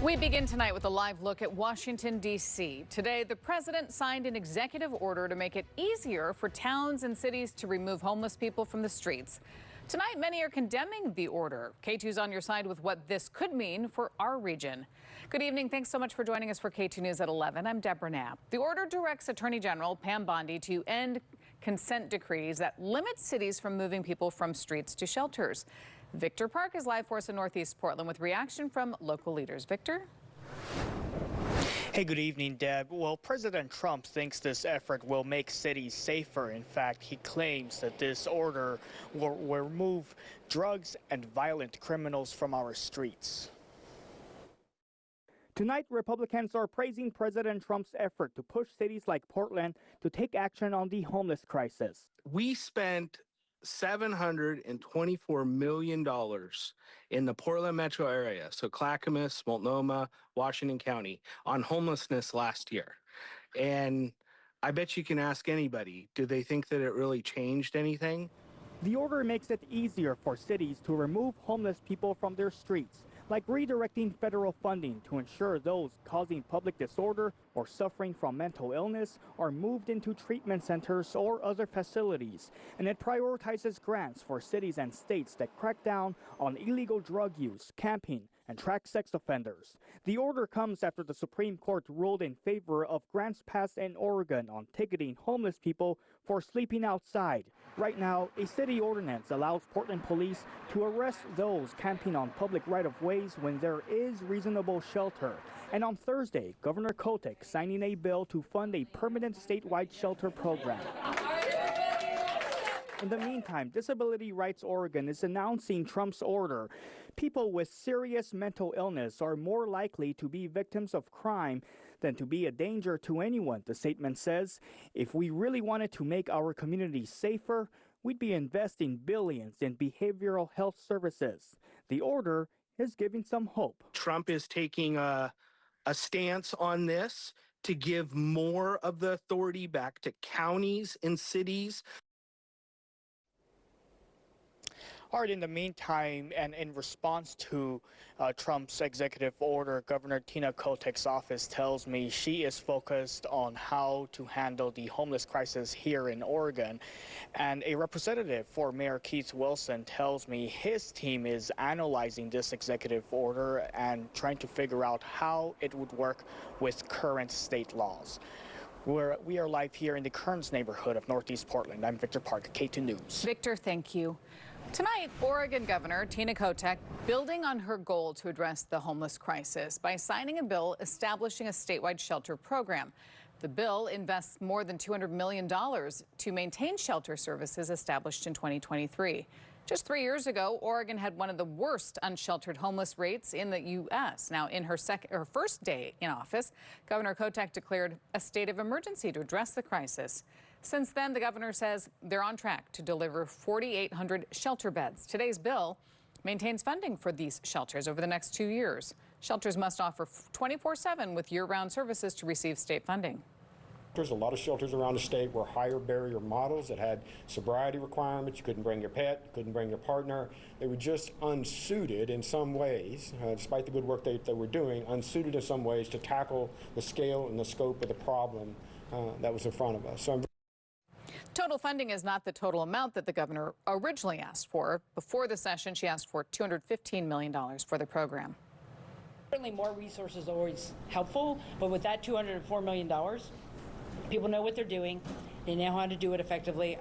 We begin tonight with a live look at Washington, D.C. Today, the president signed an executive order to make it easier for towns and cities to remove homeless people from the streets. Tonight, many are condemning the order. Katu's on your side with what this could mean for our region. Good evening. Thanks so much for joining us for K2 News at 11. I'm Deborah Knapp. The order directs Attorney General Pam Bondi to end consent decrees that limit cities from moving people from streets to shelters. Victor Park is live for us in Northeast Portland with reaction from local leaders. Victor? Hey, good evening, Deb. Well, President Trump thinks this effort will make cities safer. In fact, he claims that this order will remove drugs and violent criminals from our streets. Tonight, Republicans are praising President Trump's effort to push cities like Portland to take action on the homeless crisis. We spent $724 million in the Portland metro area, so Clackamas, Multnomah, Washington County, on homelessness last year. And I bet you can ask anybody, do they think that it really changed anything? The order makes it easier for cities to remove homeless people from their streets, like redirecting federal funding to ensure those causing public disorder or suffering from mental illness are moved into treatment centers or other facilities. And it prioritizes grants for cities and states that crack down on illegal drug use, camping, and track sex offenders. The order comes after the Supreme Court ruled in favor of grants passed in Oregon on ticketing homeless people for sleeping outside. Right now, a city ordinance allows Portland police to arrest those camping on public right-of-ways when there is reasonable shelter. And on Thursday, Governor Kotek signing a bill to fund a permanent statewide shelter program. In the meantime, Disability Rights Oregon is announcing Trump's order. People with serious mental illness are more likely to be victims of crime than to be a danger to anyone, the statement says. If we really wanted to make our communities safer, we'd be investing billions in behavioral health services. The order is giving some hope. Trump is taking a stance on this to give more of the authority back to counties and cities. All right, in the meantime, and in response to Trump's executive order, Governor Tina Kotek's office tells me she is focused on how to handle the homeless crisis here in Oregon. And a representative for Mayor Keith Wilson tells me his team is analyzing this executive order and trying to figure out how it would work with current state laws. We are live here in the Kearns neighborhood of Northeast Portland. I'm Victor Park, K2 News. Victor, thank you. Tonight, Oregon Governor Tina Kotek building on her goal to address the homeless crisis by signing a bill establishing a statewide shelter program. The bill invests more than $200 million to maintain shelter services established in 2023. Just 3 years ago, Oregon had one of the worst unsheltered homeless rates in the U.S. Now, in her first day in office, Governor Kotek declared a state of emergency to address the crisis. Since then, the governor says they're on track to deliver 4,800 shelter beds. Today's bill maintains funding for these shelters over the next 2 years. Shelters must offer 24/7 with year-round services to receive state funding. There's a lot of shelters around the state were higher barrier models that had sobriety requirements. You couldn't bring your pet, you couldn't bring your partner. They were just unsuited in some ways, despite the good work they were doing, unsuited in some ways to tackle the scale and the scope of the problem that was in front of us. So Total funding is not the total amount that the governor originally asked for. Before the session, she asked for $215 million for the program. Certainly more resources are always helpful, but with that $204 million, people know what they're doing. They know how to do it effectively.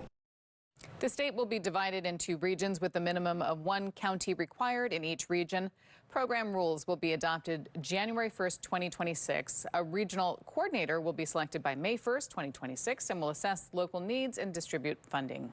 The state will be divided into regions with a minimum of 1 county required in each region. Program rules will be adopted January 1st, 2026. A regional coordinator will be selected by May 1st, 2026, and will assess local needs and distribute funding.